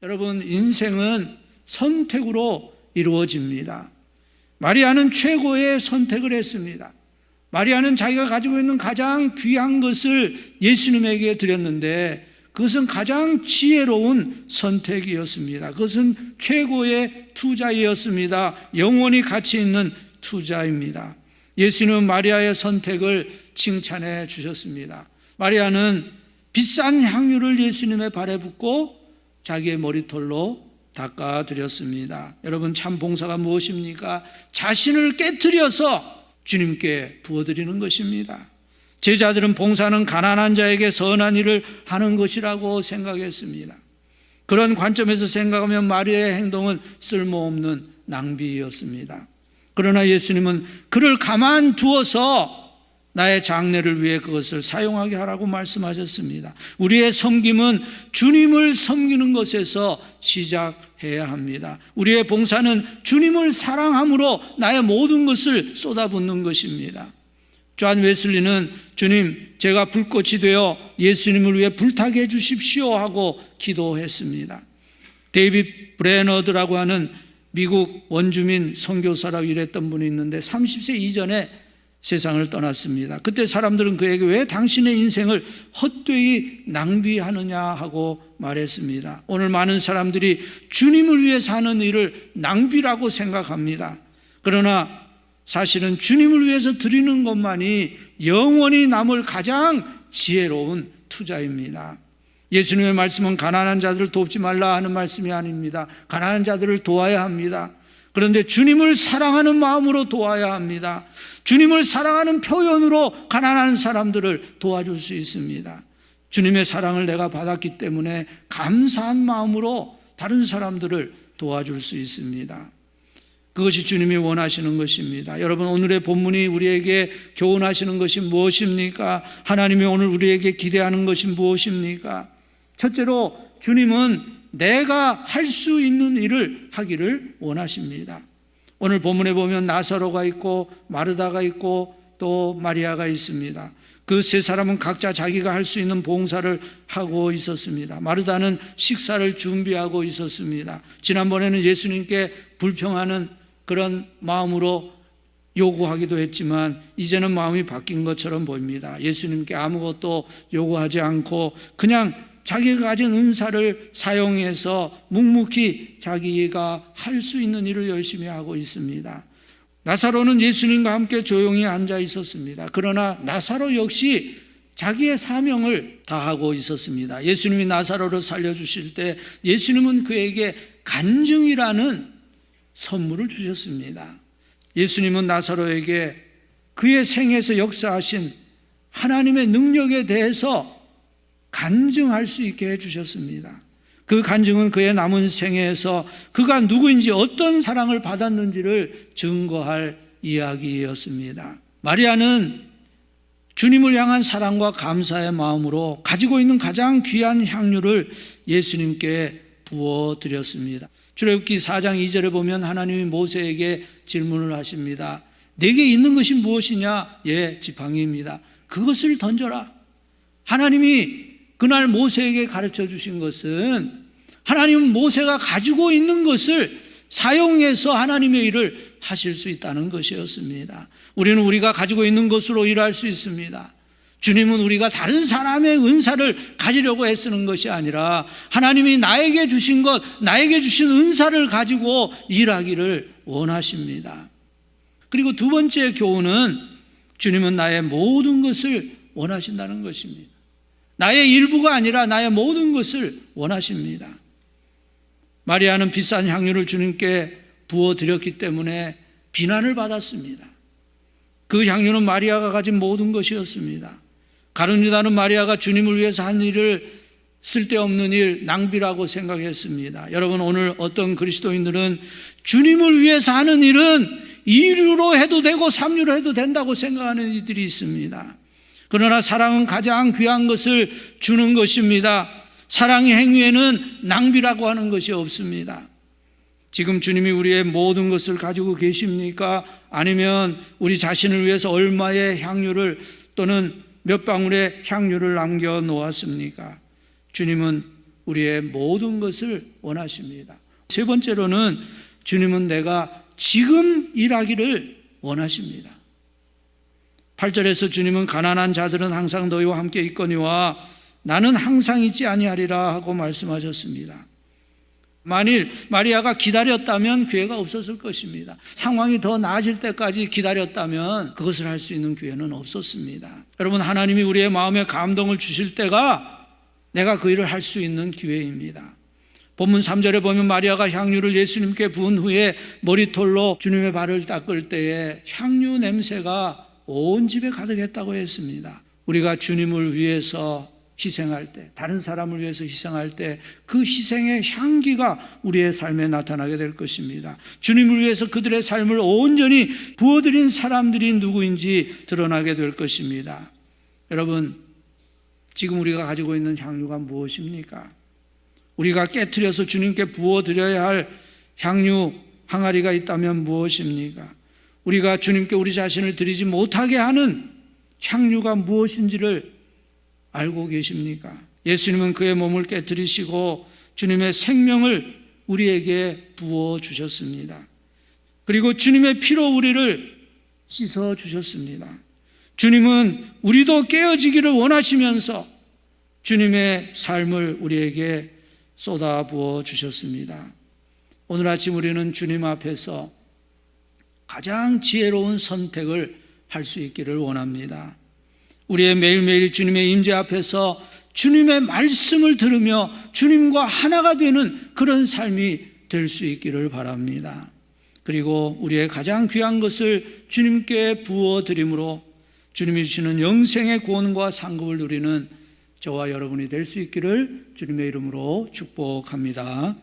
여러분, 인생은 선택으로 이루어집니다. 마리아는 최고의 선택을 했습니다. 마리아는 자기가 가지고 있는 가장 귀한 것을 예수님에게 드렸는데 그것은 가장 지혜로운 선택이었습니다. 그것은 최고의 투자이었습니다. 영원히 가치 있는 투자입니다. 예수님은 마리아의 선택을 칭찬해 주셨습니다. 마리아는 비싼 향유를 예수님의 발에 붓고 자기의 머리털로 닦아드렸습니다. 여러분, 참 봉사가 무엇입니까? 자신을 깨트려서 주님께 부어드리는 것입니다. 제자들은 봉사는 가난한 자에게 선한 일을 하는 것이라고 생각했습니다. 그런 관점에서 생각하면 마리아의 행동은 쓸모없는 낭비였습니다. 그러나 예수님은 그를 가만두어서 나의 장래를 위해 그것을 사용하게 하라고 말씀하셨습니다. 우리의 섬김은 주님을 섬기는 것에서 시작해야 합니다. 우리의 봉사는 주님을 사랑함으로 나의 모든 것을 쏟아붓는 것입니다. 존 웨슬리는 주님, 제가 불꽃이 되어 예수님을 위해 불타게 해주십시오 하고 기도했습니다. 데이빗 브레너드라고 하는 미국 원주민 선교사라고 일했던 분이 있는데 30세 이전에 세상을 떠났습니다. 그때 사람들은 그에게 왜 당신의 인생을 헛되이 낭비하느냐 하고 말했습니다. 오늘 많은 사람들이 주님을 위해 사는 일을 낭비라고 생각합니다. 그러나 사실은 주님을 위해서 드리는 것만이 영원히 남을 가장 지혜로운 투자입니다. 예수님의 말씀은 가난한 자들을 돕지 말라 하는 말씀이 아닙니다. 가난한 자들을 도와야 합니다. 그런데 주님을 사랑하는 마음으로 도와야 합니다. 주님을 사랑하는 표현으로 가난한 사람들을 도와줄 수 있습니다. 주님의 사랑을 내가 받았기 때문에 감사한 마음으로 다른 사람들을 도와줄 수 있습니다. 그것이 주님이 원하시는 것입니다. 여러분, 오늘의 본문이 우리에게 교훈하시는 것이 무엇입니까? 하나님이 오늘 우리에게 기대하는 것이 무엇입니까? 첫째로 주님은 내가 할 수 있는 일을 하기를 원하십니다. 오늘 본문에 보면 나사로가 있고 마르다가 있고 또 마리아가 있습니다. 그 세 사람은 각자 자기가 할 수 있는 봉사를 하고 있었습니다. 마르다는 식사를 준비하고 있었습니다. 지난번에는 예수님께 불평하는 그런 마음으로 요구하기도 했지만 이제는 마음이 바뀐 것처럼 보입니다. 예수님께 아무것도 요구하지 않고 그냥 자기가 가진 은사를 사용해서 묵묵히 자기가 할 수 있는 일을 열심히 하고 있습니다. 나사로는 예수님과 함께 조용히 앉아 있었습니다. 그러나 나사로 역시 자기의 사명을 다하고 있었습니다. 예수님이 나사로를 살려주실 때 예수님은 그에게 간증이라는 선물을 주셨습니다. 예수님은 나사로에게 그의 생에서 역사하신 하나님의 능력에 대해서 간증할 수 있게 해주셨습니다. 그 간증은 그의 남은 생애에서 그가 누구인지 어떤 사랑을 받았는지를 증거할 이야기였습니다. 마리아는 주님을 향한 사랑과 감사의 마음으로 가지고 있는 가장 귀한 향유를 예수님께 부어드렸습니다. 출애굽기 4장 2절에 보면 하나님이 모세에게 질문을 하십니다. 내게 있는 것이 무엇이냐? 예, 지팡이입니다. 그것을 던져라. 하나님이 그날 모세에게 가르쳐 주신 것은 하나님은 모세가 가지고 있는 것을 사용해서 하나님의 일을 하실 수 있다는 것이었습니다. 우리는 우리가 가지고 있는 것으로 일할 수 있습니다. 주님은 우리가 다른 사람의 은사를 가지려고 애쓰는 것이 아니라 하나님이 나에게 주신 것, 나에게 주신 은사를 가지고 일하기를 원하십니다. 그리고 두 번째 교훈은 주님은 나의 모든 것을 원하신다는 것입니다. 나의 일부가 아니라 나의 모든 것을 원하십니다. 마리아는 비싼 향유를 주님께 부어드렸기 때문에 비난을 받았습니다. 그 향유는 마리아가 가진 모든 것이었습니다. 가룟 유다는 마리아가 주님을 위해서 한 일을 쓸데없는 일, 낭비라고 생각했습니다. 여러분, 오늘 어떤 그리스도인들은 주님을 위해서 하는 일은 2류로 해도 되고 3류로 해도 된다고 생각하는 이들이 있습니다. 그러나 사랑은 가장 귀한 것을 주는 것입니다. 사랑의 행위에는 낭비라고 하는 것이 없습니다. 지금 주님이 우리의 모든 것을 가지고 계십니까? 아니면 우리 자신을 위해서 얼마의 향유를 또는 몇 방울의 향유를 남겨 놓았습니까? 주님은 우리의 모든 것을 원하십니다. 세 번째로는 주님은 내가 지금 일하기를 원하십니다. 8절에서 주님은 가난한 자들은 항상 너희와 함께 있거니와 나는 항상 있지 아니하리라 하고 말씀하셨습니다. 만일 마리아가 기다렸다면 기회가 없었을 것입니다. 상황이 더 나아질 때까지 기다렸다면 그것을 할 수 있는 기회는 없었습니다. 여러분, 하나님이 우리의 마음에 감동을 주실 때가 내가 그 일을 할 수 있는 기회입니다. 본문 3절에 보면 마리아가 향유를 예수님께 부은 후에 머리털로 주님의 발을 닦을 때에 향유 냄새가 온 집에 가득했다고 했습니다. 우리가 주님을 위해서 희생할 때, 다른 사람을 위해서 희생할 때 그 희생의 향기가 우리의 삶에 나타나게 될 것입니다. 주님을 위해서 그들의 삶을 온전히 부어드린 사람들이 누구인지 드러나게 될 것입니다. 여러분, 지금 우리가 가지고 있는 향유가 무엇입니까? 우리가 깨트려서 주님께 부어드려야 할 향유 항아리가 있다면 무엇입니까? 우리가 주님께 우리 자신을 드리지 못하게 하는 향유가 무엇인지를 알고 계십니까? 예수님은 그의 몸을 깨트리시고 주님의 생명을 우리에게 부어주셨습니다. 그리고 주님의 피로 우리를 씻어주셨습니다. 주님은 우리도 깨어지기를 원하시면서 주님의 삶을 우리에게 쏟아부어 주셨습니다. 오늘 아침 우리는 주님 앞에서 가장 지혜로운 선택을 할 수 있기를 원합니다. 우리의 매일매일 주님의 임재 앞에서 주님의 말씀을 들으며 주님과 하나가 되는 그런 삶이 될 수 있기를 바랍니다. 그리고 우리의 가장 귀한 것을 주님께 부어드림으로 주님이 주시는 영생의 구원과 상급을 누리는 저와 여러분이 될 수 있기를 주님의 이름으로 축복합니다.